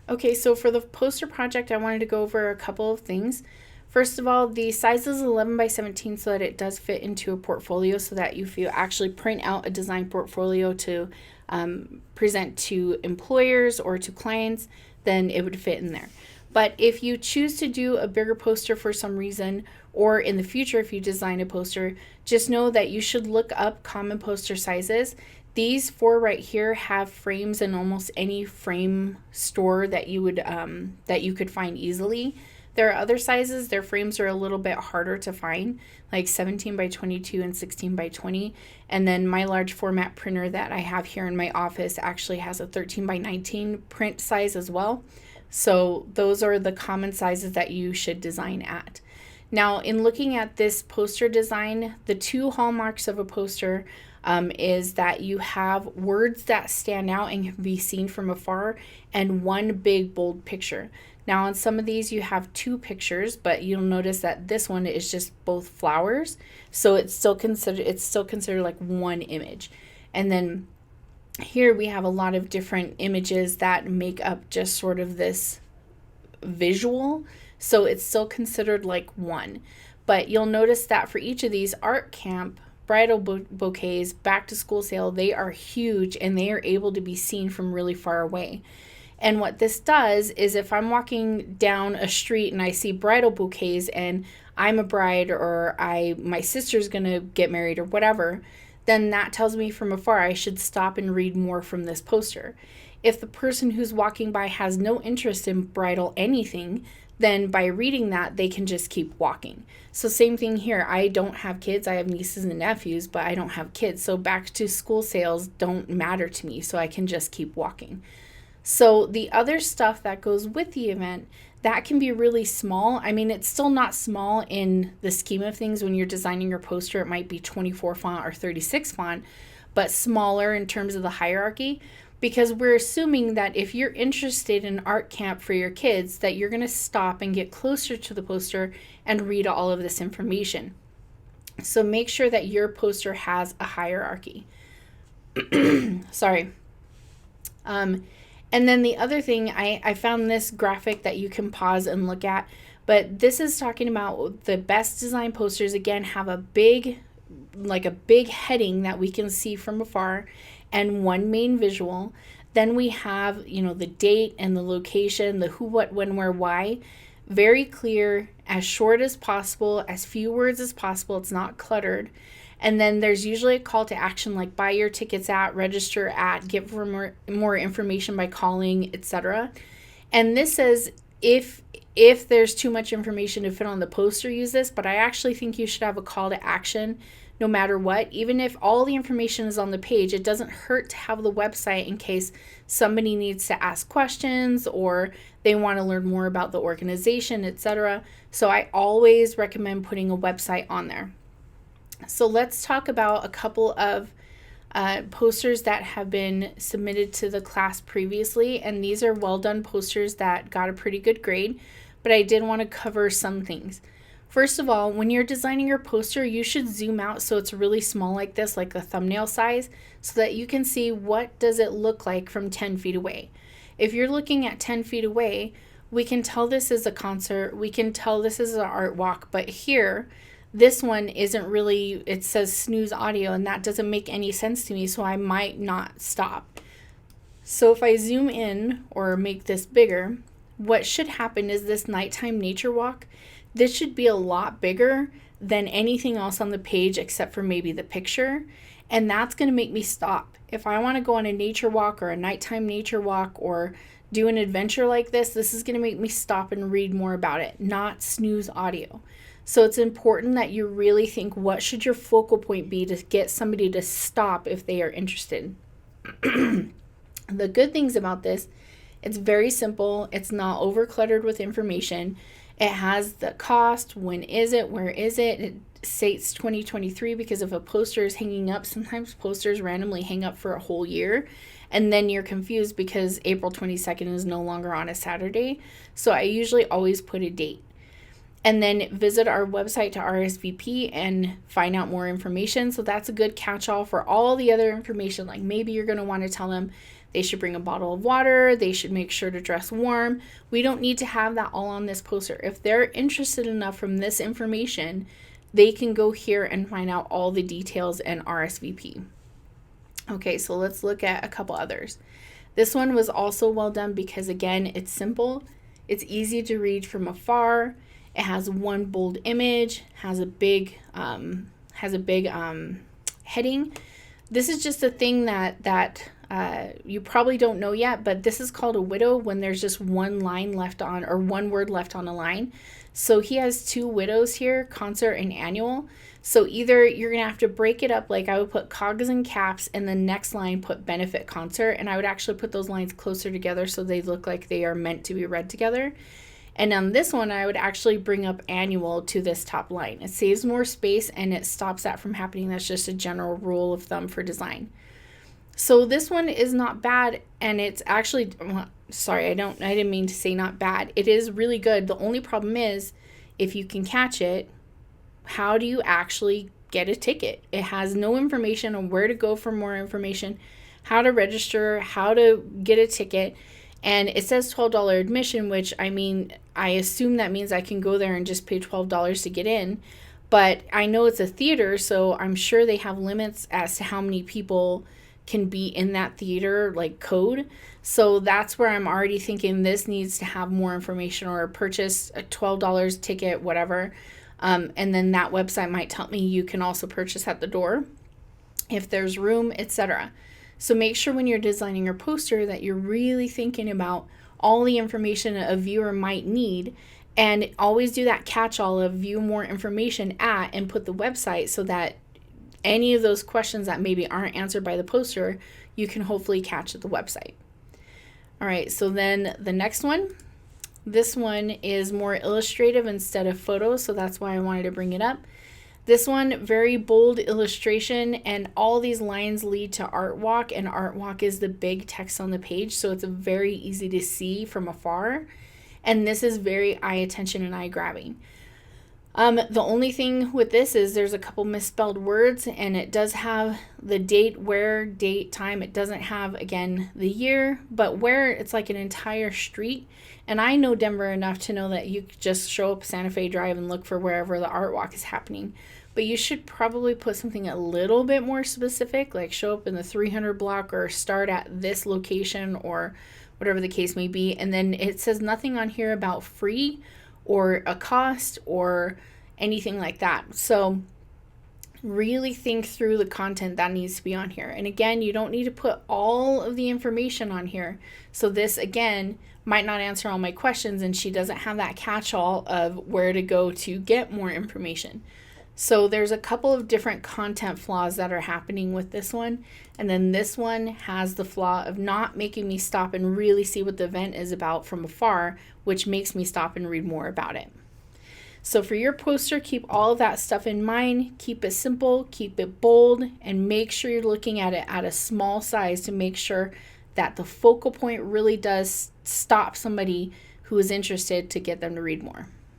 Okay, so for the poster project, I wanted to go over a couple of things. First of all, the size is 11 by 17 so that it does fit into a portfolio, so that if you actually print out a design portfolio to present to employers or to clients, then it would fit in there. But if you choose to do a bigger poster for some reason, or in the future, if you design a poster, just know that you should look up common poster sizes. These four right here have frames in almost any frame store that you could find easily. There are other sizes, their frames are a little bit harder to find, like 17 by 22 and 16 by 20. And then my large format printer that I have here in my office actually has a 13 by 19 print size as well. So those are the common sizes that you should design at. Now, in looking at this poster design, the two hallmarks of a poster is that you have words that stand out and can be seen from afar, and one big bold picture. Now, on some of these, you have two pictures, but you'll notice that this one is just both flowers, so it's still considered like one image. And then here we have a lot of different images that make up just sort of this visual, so it's still considered like one. But you'll notice that for each of these, art camp, bridal bouquets, back to school sale, they are huge and they are able to be seen from really far away. And what this does is, if I'm walking down a street and I see bridal bouquets and I'm a bride, or my sister's going to get married or whatever, then that tells me from afar I should stop and read more from this poster. If the person who's walking by has no interest in bridal anything, then by reading that, they can just keep walking. So same thing here. I don't have kids. I have nieces and nephews, but I don't have kids. So back to school sales don't matter to me. So I can just keep walking. So the other stuff that goes with the event, that can be really small. I mean, it's still not small in the scheme of things. When you're designing your poster, it might be 24 font or 36 font, but smaller in terms of the hierarchy, because we're assuming that if you're interested in art camp for your kids, that you're going to stop and get closer to the poster and read all of this information. So make sure that your poster has a hierarchy. Sorry. And then the other thing, I found this graphic that you can pause and look at, but this is talking about the best design posters. Again, have a big heading that we can see from afar and one main visual. Then we have, the date and the location, the who, what, when, where, why. Very clear, as short as possible, as few words as possible. It's not cluttered. And then there's usually a call to action like buy your tickets at, register at, get for more information by calling, etc. And this says if there's too much information to fit on the poster, use this, but I actually think you should have a call to action no matter what. Even if all the information is on the page, it doesn't hurt to have the website in case somebody needs to ask questions or they want to learn more about the organization, etc. So I always recommend putting a website on there. So let's talk about a couple of posters that have been submitted to the class previously, and these are well done posters that got a pretty good grade, but I did want to cover some things. First of all, when you're designing your poster, you should zoom out so it's really small like this, like a thumbnail size, so that you can see what does it look like from 10 feet away. If you're looking at 10 feet away, we can tell this is a concert, we can tell this is an art walk, but here, this one isn't really, it says snooze audio, and that doesn't make any sense to me, so I might not stop. So if I zoom in or make this bigger, what should happen is this nighttime nature walk, this should be a lot bigger than anything else on the page except for maybe the picture, and that's going to make me stop. If I want to go on a nature walk or a nighttime nature walk or do an adventure like this is going to make me stop and read more about it, not snooze audio. So it's important that you really think, what should your focal point be to get somebody to stop if they are interested? The good things about this, it's very simple. It's not over cluttered with information. It has the cost, when is it, where is it. It states 2023 because if a poster is hanging up, sometimes posters randomly hang up for a whole year. And then you're confused because April 22nd is no longer on a Saturday. So I usually always put a date. And then visit our website to RSVP and find out more information. So that's a good catch-all for all the other information. Like maybe you're going to want to tell them They should bring a bottle of water. They should make sure to dress warm. We don't need to have that all on this poster. If they're interested enough from this information, they can go here and find out all the details and RSVP. Okay, so let's look at a couple others. This one was also well done because, again, it's simple. It's easy to read from afar. It has one bold image, has a big heading. This is just a thing that you probably don't know yet, but this is called a widow when there's just one line left on, or one word left on a line. So he has two widows here, concert and annual. So either you're going to have to break it up, like I would put cogs and caps, and the next line put benefit concert, and I would actually put those lines closer together so they look like they are meant to be read together. And on this one, I would actually bring up annual to this top line. It saves more space and it stops that from happening. That's just a general rule of thumb for design. So this one is not bad, and it's actually, sorry, I didn't mean to say not bad. It is really good. The only problem is, if you can catch it, how do you actually get a ticket? It has no information on where to go for more information, how to register, how to get a ticket. And it says $12 admission, which, I mean, I assume that means I can go there and just pay $12 to get in. But I know it's a theater, so I'm sure they have limits as to how many people can be in that theater, like code. So that's where I'm already thinking this needs to have more information, or purchase a $12 ticket, whatever. And then that website might tell me you can also purchase at the door if there's room, etc. So make sure when you're designing your poster that you're really thinking about all the information a viewer might need, and always do that catch-all of view more information at, and put the website so that any of those questions that maybe aren't answered by the poster, you can hopefully catch at the website. All right, so then the next one, this one is more illustrative instead of photos, so that's why I wanted to bring it up. This one, very bold illustration, and all these lines lead to Art Walk, and Art Walk is the big text on the page, so it's very easy to see from afar, and this is very eye attention and eye grabbing. The only thing with this is there's a couple misspelled words, and it does have the date, where, date, time. It doesn't have, again, the year, but where, it's like an entire street. And I know Denver enough to know that you could just show up Santa Fe Drive and look for wherever the Art Walk is happening. But you should probably put something a little bit more specific, like show up in the 300 block, or start at this location, or whatever the case may be. And then it says nothing on here about free or a cost or anything like that. So really think through the content that needs to be on here. And again, you don't need to put all of the information on here. So this, again, might not answer all my questions, and she doesn't have that catch-all of where to go to get more information. So there's a couple of different content flaws that are happening with this one. And then this one has the flaw of not making me stop and really see what the event is about from afar, which makes me stop and read more about it. So for your poster, keep all of that stuff in mind. Keep it simple, keep it bold, and make sure you're looking at it at a small size to make sure that the focal point really does stop somebody who is interested to get them to read more.